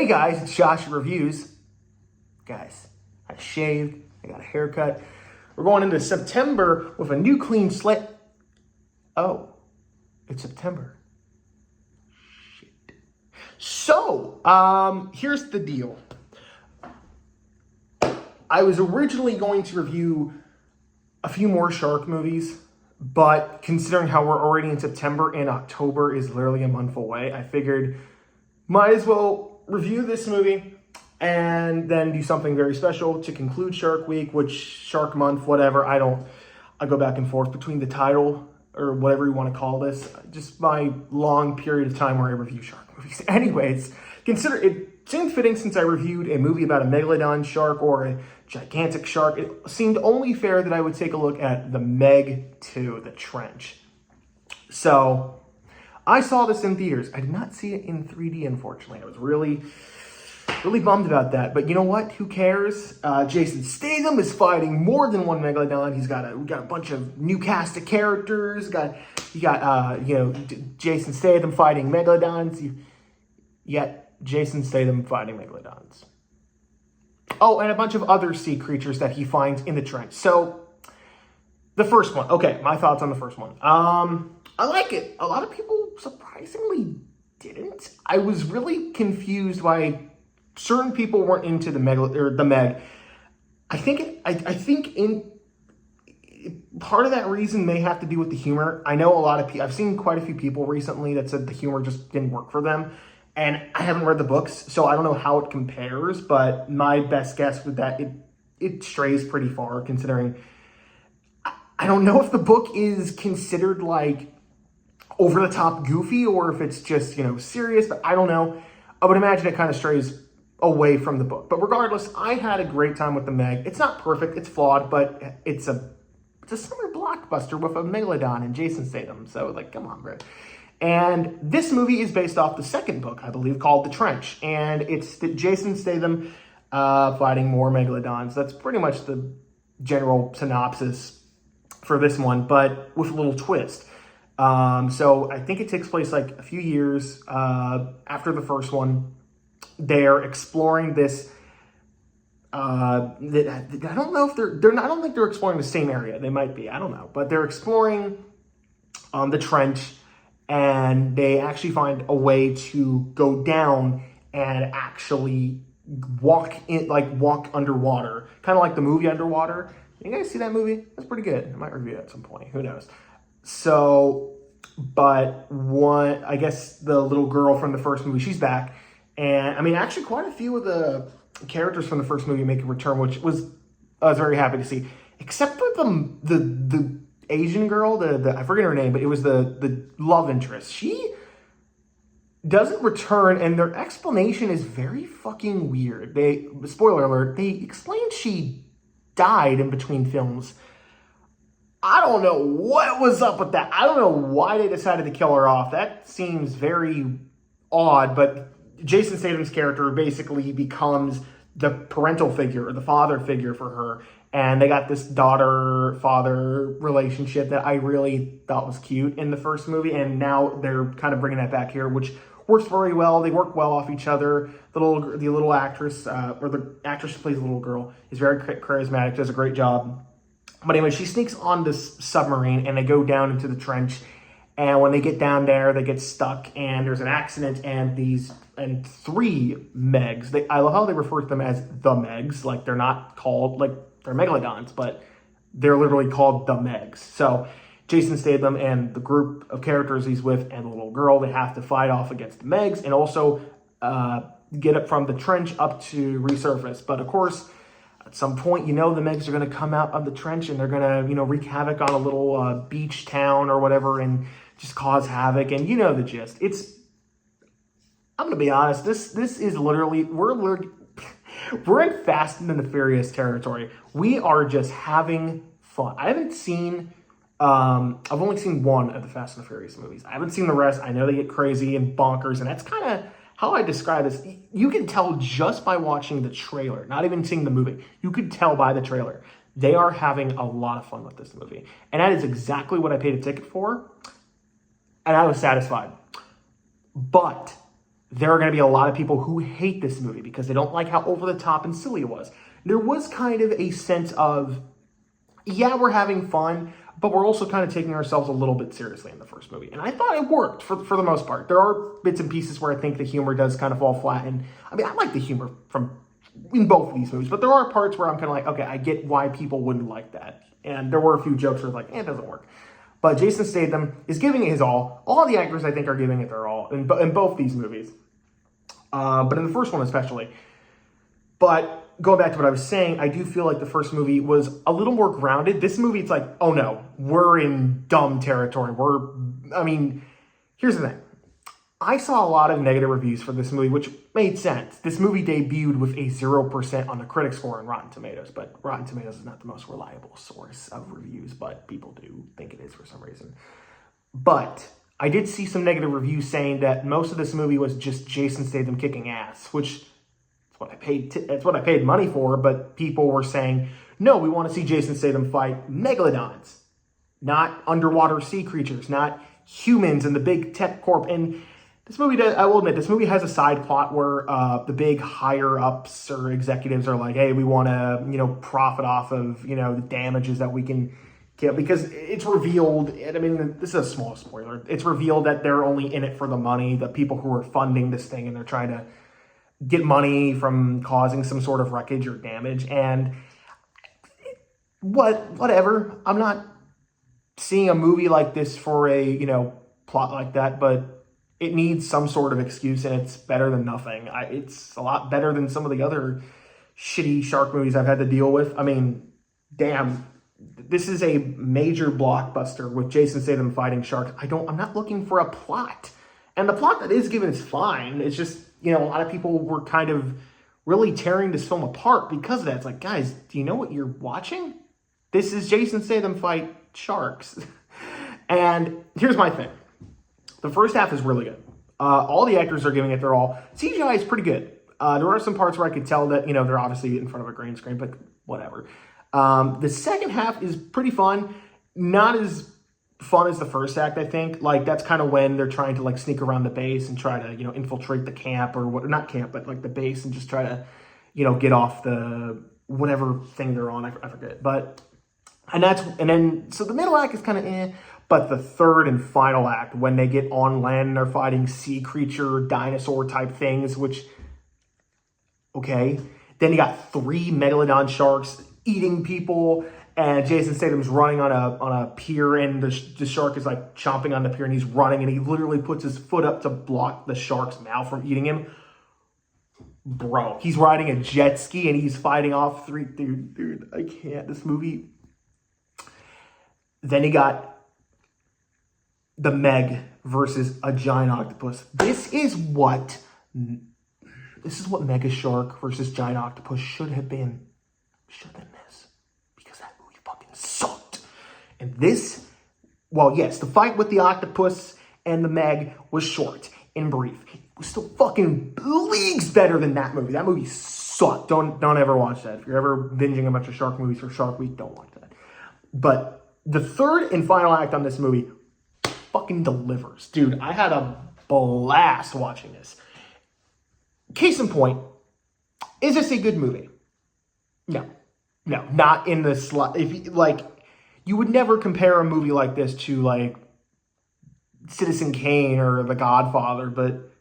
guys, it's Josh Reviews. Guys, I shaved, I got a haircut. We're going into September with a new clean slate. Oh, it's September. Shit. So, here's the deal. I was originally going to review a few more shark movies, but considering how we're already in September and October is literally a month away, I figured might as well review this movie and then do something very special to conclude Shark Week, which Shark Month, whatever. I go back and forth between the title or whatever you want to call this, just my long period of time where I review shark movies. Anyways, consider it seemed fitting since I reviewed a movie about a megalodon shark or a gigantic shark. It seemed only fair that I would take a look at The Meg 2, The Trench. So I saw this in theaters. I did not see it in 3D, unfortunately. I was really bummed about that. But you know what? Who cares? Jason Statham is fighting more than one megalodon. We got a bunch of new cast of characters. You got Jason Statham fighting megalodons. Yet Jason Statham fighting megalodons. Oh, and a bunch of other sea creatures that he finds in the trench. So the first one. Okay, my thoughts on the first one. I like it. A lot of people surprisingly didn't. I was really confused why certain people weren't into the Meg. I think part of that reason may have to do with the humor. I know a lot of people. I've seen quite a few people recently that said the humor just didn't work for them, and I haven't read the books, so I don't know how it compares. But my best guess was that it strays pretty far, considering I don't know if the book is considered like over the top goofy or if it's just, serious, but I don't know. I would imagine it kind of strays away from the book. But regardless, I had a great time with The Meg. It's not perfect, it's flawed, but it's a summer blockbuster with a megalodon and Jason Statham. So, come on, bro. And this movie is based off the second book, I believe, called The Trench. And it's Jason Statham fighting more megalodons. That's pretty much the general synopsis for this one, but with a little twist. So I think it takes place a few years after the first one. They're exploring this. I don't know if I don't think they're exploring the same area. They might be. I don't know, but they're exploring the trench, and they actually find a way to go down and actually walk underwater, kind of like the movie Underwater. You guys see that movie? That's pretty good. I might review it at some point. Who knows? So, but I guess the little girl from the first movie, she's back. And actually quite a few of the characters from the first movie make a return, which I was very happy to see. Except for the Asian girl, I forget her name, but it was the love interest. She doesn't return, and their explanation is very fucking weird. Spoiler alert, they explained she died in between films. I don't know what was up with that. I don't know why they decided to kill her off. That seems very odd, but Jason Statham's character basically becomes the parental figure or the father figure for her. And they got this daughter-father relationship that I really thought was cute in the first movie. And now they're kind of bringing that back here, which works very well. They work well off each other. The little actress, or the actress who plays the little girl, is very charismatic, does a great job. But anyway, she sneaks on this submarine, and they go down into the trench. And when they get down there, they get stuck, and there's an accident, and three Megs. I love how they refer to them as the Megs. They're not called, they're megalodons, but they're literally called the Megs. So Jason Statham and the group of characters he's with and the little girl, they have to fight off against the Megs and also get up from the trench up to resurface. But of course, at some point, the Megs are going to come out of the trench and they're going to, wreak havoc on a little beach town or whatever and just cause havoc. And the gist. I'm going to be honest, this is literally, we're in Fast and the Furious territory. We are just having fun. I've only seen one of the Fast and the Furious movies. I haven't seen the rest. I know they get crazy and bonkers, and that's kind of how I describe this. You can tell just by watching the trailer, not even seeing the movie. You could tell by the trailer. They are having a lot of fun with this movie. And that is exactly what I paid a ticket for. And I was satisfied. But there are going to be a lot of people who hate this movie because they don't like how over the top and silly it was. There was kind of a sense of, yeah, we're having fun, but we're also kind of taking ourselves a little bit seriously in the first movie. And I thought it worked for the most part. There are bits and pieces where I think the humor does kind of fall flat. And I mean, I like the humor in both of these movies, but there are parts where I'm kind of like, okay, I get why people wouldn't like that. And there were a few jokes where like, it doesn't work. But Jason Statham is giving it his all. All the actors, I think, are giving it their all in both these movies. But in the first one especially. But going back to what I was saying, I do feel like the first movie was a little more grounded. This movie, it's like, oh no, we're in dumb territory. Here's the thing. I saw a lot of negative reviews for this movie, which made sense. This movie debuted with a 0% on the critic score on Rotten Tomatoes, but Rotten Tomatoes is not the most reliable source of reviews, but people do think it is for some reason. But I did see some negative reviews saying that most of this movie was just Jason Statham kicking ass, which it's what I paid money for, but people were saying, no, we want to see Jason Statham fight megalodons, not underwater sea creatures, not humans and the big tech corp. And this movie, I will admit, this movie has a side plot where the big higher ups or executives are like, hey, we want to, profit off of, the damages that we can get, because it's revealed, and I mean, this is a small spoiler, it's revealed that they're only in it for the money, the people who are funding this thing, and they're trying to get money from causing some sort of wreckage or damage. And whatever, I'm not seeing a movie like this for a, plot like that, but it needs some sort of excuse, and it's better than nothing. It's a lot better than some of the other shitty shark movies I've had to deal with. I mean, damn, this is a major blockbuster with Jason Statham fighting sharks. I'm not looking for a plot. And the plot that is given is fine. It's just, a lot of people were kind of really tearing this film apart because of that. It's like, guys, do you know what you're watching? This is Jason Statham fight sharks. And here's my thing. The first half is really good. All the actors are giving it their all. CGI is pretty good. There are some parts where I could tell that, they're obviously in front of a green screen, but whatever. The second half is pretty fun. Not as fun as the first act, I think. Like, that's kind of when they're trying to, like, sneak around the base and try to, infiltrate the camp or what, not camp, but, like, the base and just try to, get off the whatever thing they're on. I forget. So the middle act is kind of but the third and final act, when they get on land and they're fighting sea creature, dinosaur type things, which, okay. Then you got 3 megalodon sharks eating people, and Jason Statham's running on a pier, and the shark is like chomping on the pier, and he's running, and he literally puts his foot up to block the shark's mouth from eating him. Bro, he's riding a jet ski, and he's fighting off 3, dude, I can't, this movie. Then you got the Meg versus a giant octopus. This is what Mega Shark versus Giant Octopus should have been. Should have been this. Because that movie fucking sucked. And this, well, yes, the fight with the octopus and the Meg was short and brief. It was still fucking leagues better than that movie. That movie sucked. Don't ever watch that. If you're ever binging a bunch of shark movies for Shark Week, don't watch that. But the third and final act on this movie fucking delivers. Dude, I had a blast watching this. Case in point, is this a good movie? No, not in the slot. You would never compare a movie like this to, like, Citizen Kane or The Godfather, but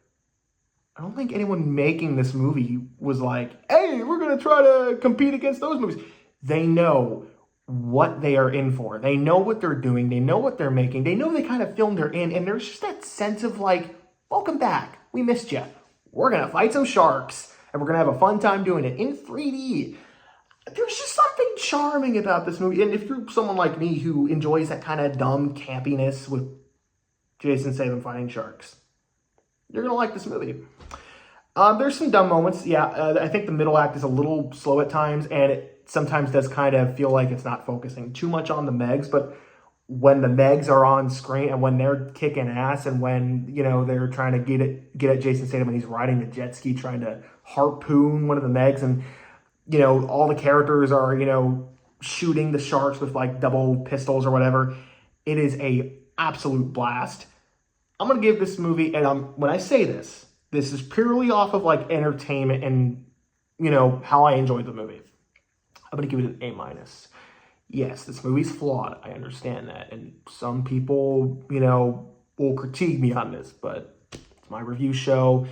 I don't think anyone making this movie was like, hey, we're going to try to compete against those movies. They know what they are in for. They know what they're doing. They know what they're making. They know the kind of film they're in. And there's just that sense of, like, welcome back. We missed you. We're going to fight some sharks, and we're going to have a fun time doing it in 3D. There's just something charming about this movie. And if you're someone like me who enjoys that kind of dumb campiness with Jason Statham fighting sharks, you're going to like this movie. There's some dumb moments. Yeah, I think the middle act is a little slow at times, and it sometimes does kind of feel like it's not focusing too much on the Megs, but when the Megs are on screen and when they're kicking ass and when, they're trying to get at Jason Statham and he's riding the jet ski trying to harpoon one of the Megs, and, all the characters are, shooting the sharks with, like, double pistols or whatever. It is a absolute blast. I'm going to give this movie, and when I say this, This is purely off of like entertainment and, how I enjoyed the movie. I'm going to give it an A minus. Yes, this movie's flawed. I understand that. And some people, will critique me on this, but it's my review show,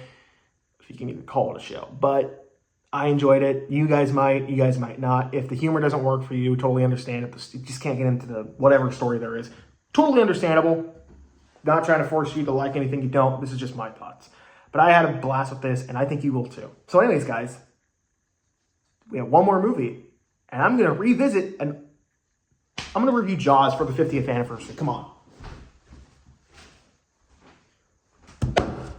if you can even call it a show. But I enjoyed it. You guys might not. If the humor doesn't work for you, totally understand. If you just can't get into the whatever story there is, totally understandable. Not trying to force you to like anything you don't. This is just my thoughts. But I had a blast with this, and I think you will too. So anyways, guys, we have one more movie, and I'm going to revisit, and I'm going to review Jaws for the 50th anniversary. Come on.